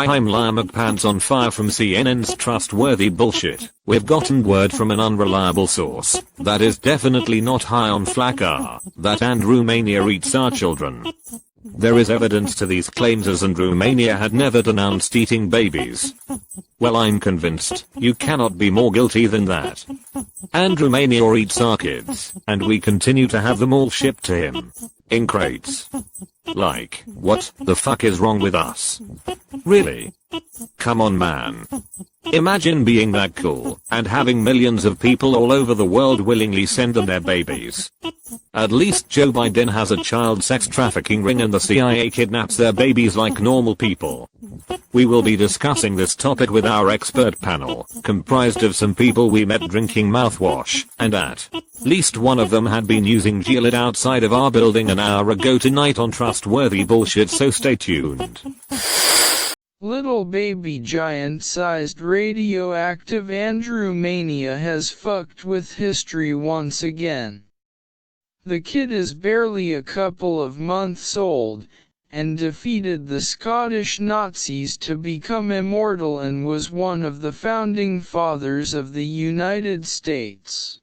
I'm Lamak Pants on Fire from CNN's trustworthy bullshit. We've gotten word from an unreliable source that is definitely not high on flakka that Andrew Mania eats our children. There is evidence to these claims as Andrew Mania had never denounced eating babies. Well, I'm convinced you cannot be more guilty than that. Andrew Mania eats our kids, and we continue to have them all shipped to him. In crates. Like, what the fuck is wrong with us? Really? Come on, man. Imagine being that cool, and having millions of people all over the world willingly send them their babies. At least Joe Biden has a child sex trafficking ring and the CIA kidnaps their babies like normal people. We will be discussing this topic with our expert panel, comprised of some people we met drinking mouthwash, and at least one of them had been using Gilead outside of our building an hour ago tonight on trustworthy bullshit, so stay tuned. Little baby giant-sized radioactive Andrew Mania has fucked with history once again. The kid is barely a couple of months old, and defeated the Scottish Nazis to become immortal and was one of the founding fathers of the United States.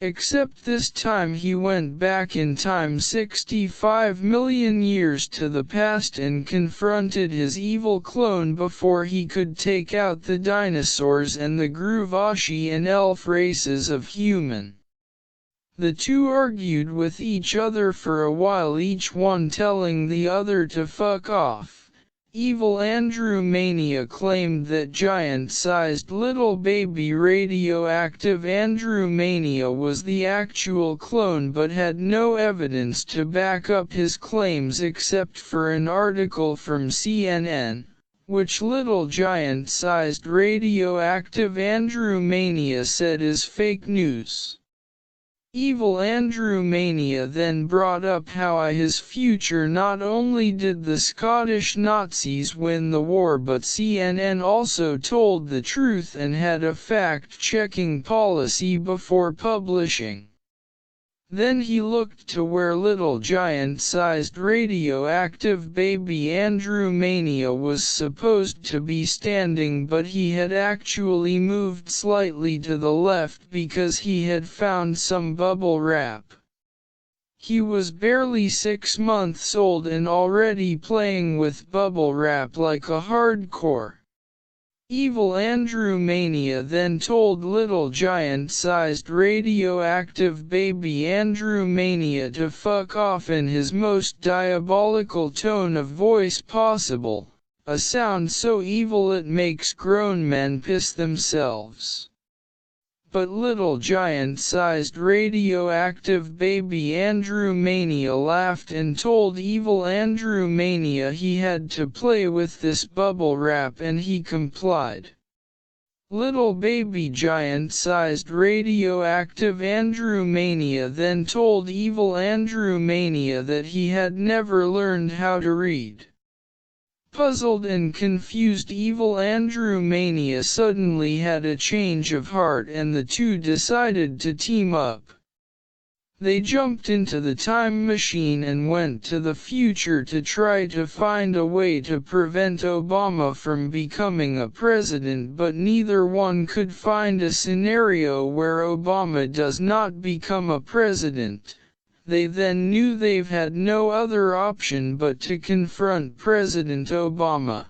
Except this time he went back in time 65 million years to the past and confronted his evil clone before he could take out the dinosaurs and the Gruvashi and elf races of human. The two argued with each other for a while, each one telling the other to fuck off. Evil Andrew Mania claimed that giant-sized little baby radioactive Andrew Mania was the actual clone, but had no evidence to back up his claims except for an article from CNN, which little giant-sized radioactive Andrew Mania said is fake news. Evil Andrew Mania then brought up how his future not only did the Scottish Nazis win the war, but CNN also told the truth and had a fact-checking policy before publishing. Then he looked to where little giant-sized radioactive baby Andrew Mania was supposed to be standing, but he had actually moved slightly to the left because he had found some bubble wrap. He was barely 6 months old and already playing with bubble wrap like a hardcore. Evil Andrew Mania then told little giant-sized radioactive baby Andrew Mania to fuck off in his most diabolical tone of voice possible, a sound so evil it makes grown men piss themselves. But little giant-sized radioactive baby Andrew Mania laughed and told evil Andrew Mania he had to play with this bubble wrap, and he complied. Little baby giant-sized radioactive Andrew Mania then told evil Andrew Mania that he had never learned how to read. Puzzled and confused, evil Andrew Mania suddenly had a change of heart and the two decided to team up. They jumped into the time machine and went to the future to try to find a way to prevent Obama from becoming a president, but neither one could find a scenario where Obama does not become a president. They then knew they've had no other option but to confront President Obama.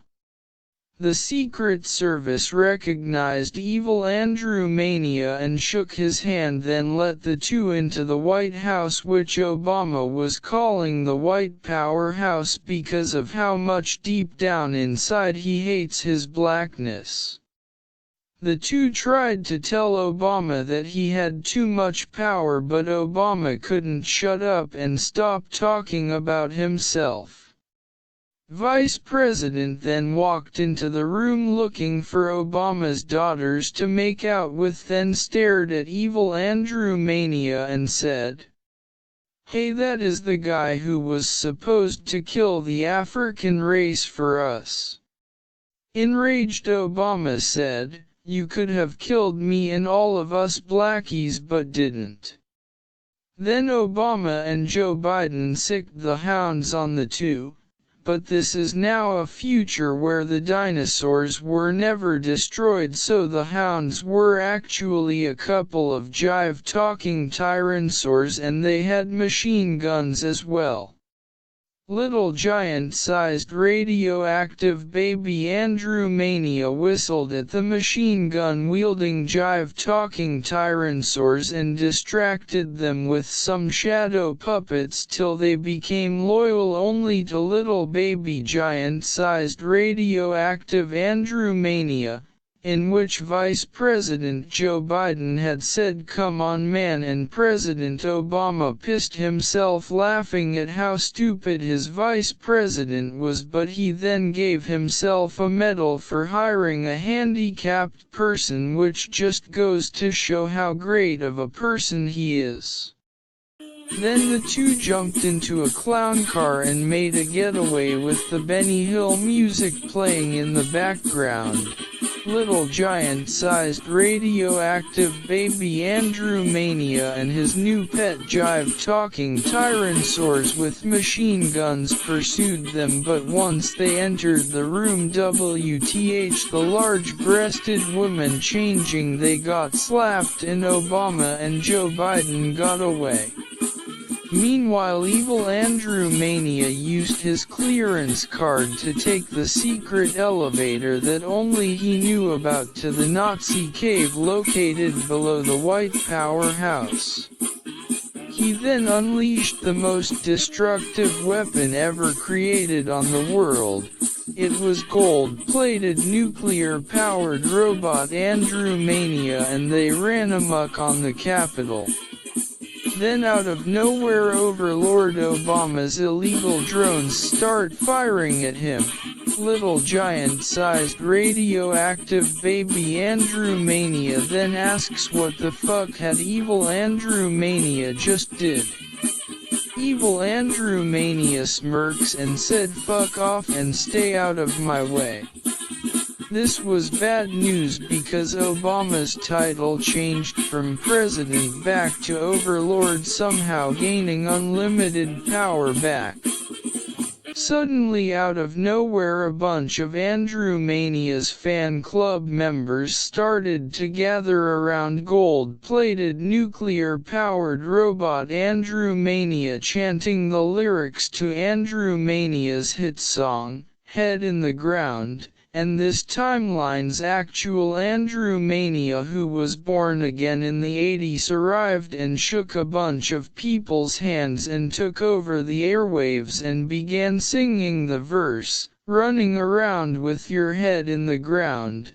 The Secret Service recognized evil Andrew Mania and shook his hand, then let the two into the White House, which Obama was calling the White Powerhouse because of how much deep down inside he hates his blackness. The two tried to tell Obama that he had too much power, but Obama couldn't shut up and stop talking about himself. Vice President then walked into the room looking for Obama's daughters to make out with, then stared at evil Andrew Mania and said, "Hey, that is the guy who was supposed to kill the African race for us." Enraged Obama said, "You could have killed me and all of us blackies but didn't." Then Obama and Joe Biden sicked the hounds on the two, but this is now a future where the dinosaurs were never destroyed, so the hounds were actually a couple of jive-talking tyrannosaurs, and they had machine guns as well. Little giant-sized radioactive baby Andrew Mania whistled at the machine gun-wielding jive-talking tyrannosaurs and distracted them with some shadow puppets till they became loyal only to little baby giant-sized radioactive Andrew Mania, in which Vice President Joe Biden had said "Come on man," and President Obama pissed himself laughing at how stupid his vice president was, but he then gave himself a medal for hiring a handicapped person, which just goes to show how great of a person he is. Then the two jumped into a clown car and made a getaway with the Benny Hill music playing in the background. Little giant-sized radioactive baby Andrew Mania and his new pet jive-talking tyrannosaurs with machine guns pursued them, but once they entered the room WTH the large-breasted woman changing, they got slapped and Obama and Joe Biden got away. Meanwhile, evil Andrew Mania used his clearance card to take the secret elevator that only he knew about to the Nazi cave located below the White Power House. He then unleashed the most destructive weapon ever created on the world. It was gold-plated nuclear-powered robot Andrew Mania, and they ran amok on the Capitol. Then out of nowhere Overlord Obama's illegal drones start firing at him. Little giant-sized radioactive baby Andrew Mania then asks what the fuck had evil Andrew Mania just did. Evil Andrew Mania smirks and said "fuck off and stay out of my way." This was bad news because Obama's title changed from president back to overlord, somehow gaining unlimited power back. Suddenly out of nowhere a bunch of Andrew Mania's fan club members started to gather around gold-plated nuclear-powered robot Andrew Mania, chanting the lyrics to Andrew Mania's hit song, "Head in the Ground." And this timeline's actual Andrew Mania, who was born again in the 80s, arrived and shook a bunch of people's hands and took over the airwaves and began singing the verse, "Running around with your head in the ground,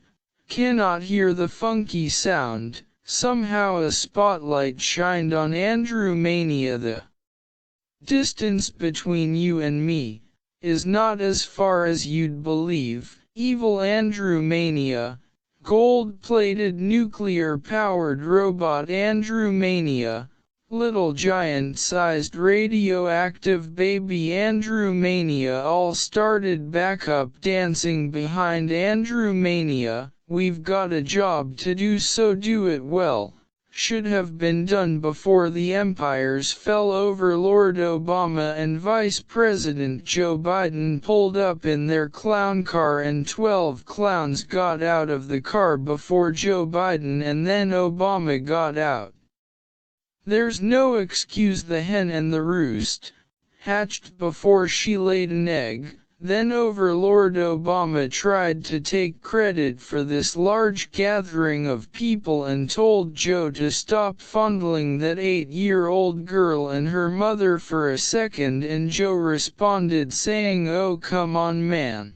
cannot hear the funky sound." Somehow a spotlight shined on Andrew Mania. The distance between you and me is not as far as you'd believe. Evil Andrew Mania, gold-plated nuclear-powered robot Andrew Mania, little giant-sized radioactive baby Andrew Mania all started back up dancing behind Andrew Mania. "We've got a job to do, so do it well. Should have been done before the empires fell." Overlord Obama and Vice President Joe Biden pulled up in their clown car and 12 clowns got out of the car before Joe Biden and then Obama got out. There's no excuse, the hen and the roost hatched before she laid an egg. Then Overlord Obama tried to take credit for this large gathering of people and told Joe to stop fondling that 8-year-old girl and her mother for a second, and Joe responded saying, "Oh come on man."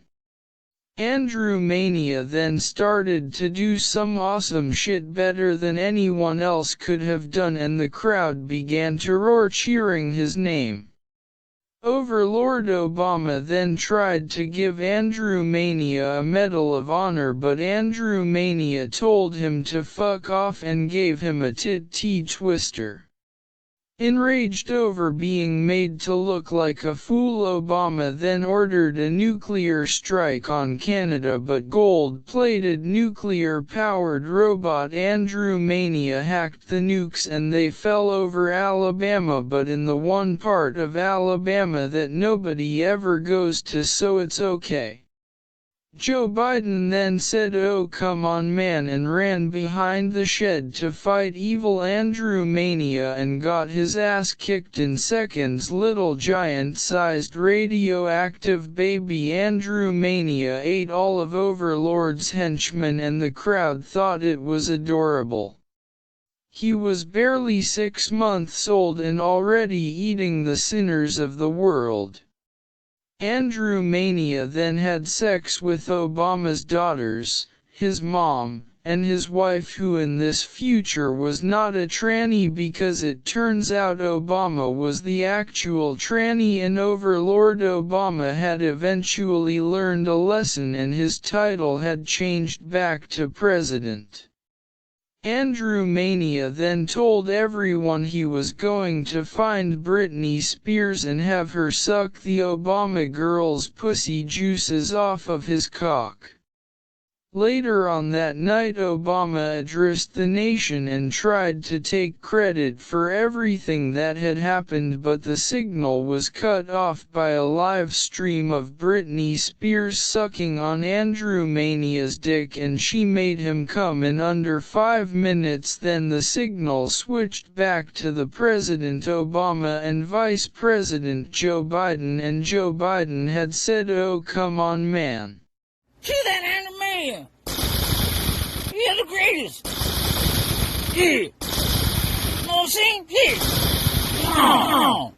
Andrew Mania then started to do some awesome shit better than anyone else could have done, and the crowd began to roar cheering his name. Overlord Obama then tried to give Andrew Mania a Medal of Honor, but Andrew Mania told him to fuck off and gave him a tit-tea twister. Enraged over being made to look like a fool, Obama then ordered a nuclear strike on Canada, but gold-plated nuclear-powered robot Andrew Mania hacked the nukes and they fell over Alabama, but in the one part of Alabama that nobody ever goes to, so it's okay. Joe Biden then said, "Oh come on man," and ran behind the shed to fight evil Andrew Mania and got his ass kicked in seconds. Little giant-sized radioactive baby Andrew Mania ate all of Overlord's henchmen and the crowd thought it was adorable. He was barely 6 months old and already eating the sinners of the world. Andrew Mania then had sex with Obama's daughters, his mom, and his wife, who in this future was not a tranny, because it turns out Obama was the actual tranny and Overlord Obama had eventually learned a lesson and his title had changed back to president. Andrew Mania then told everyone he was going to find Britney Spears and have her suck the Obama girl's pussy juices off of his cock. Later on that night, Obama addressed the nation and tried to take credit for everything that had happened, but the signal was cut off by a live stream of Britney Spears sucking on Andrew Mania's dick and she made him come in under 5 minutes. Then the signal switched back to the President Obama and Vice President Joe Biden, and Joe Biden had said, "Oh come on man. See that Andrew Mania? You're the greatest. Yeah. You know what I'm saying? Yeah. Oh.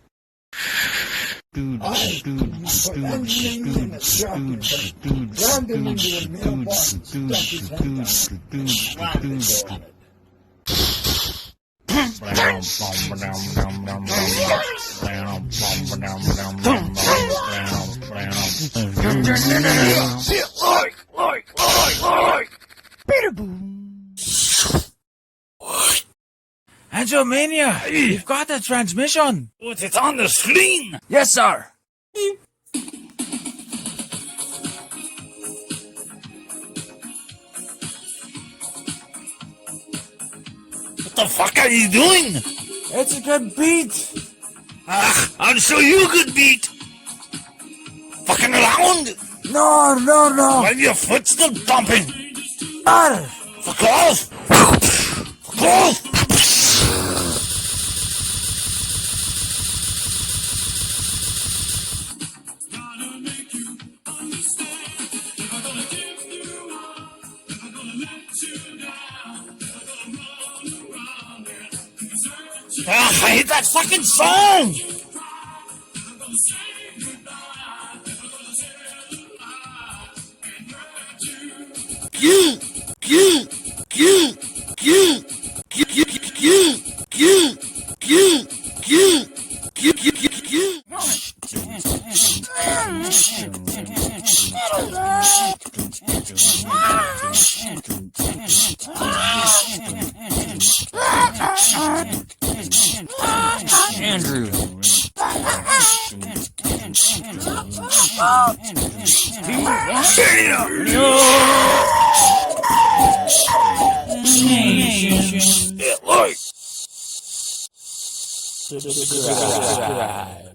Andrew Mania, you've got the transmission. What, it's on the screen? Yes, sir. What the fuck are you doing? It's a good beat. I'll show you a good beat. Fucking around. No. While your foot's still thumping. Arr. Fuck off. Fuck off. I hate that fucking song! Andrew. Subscribe.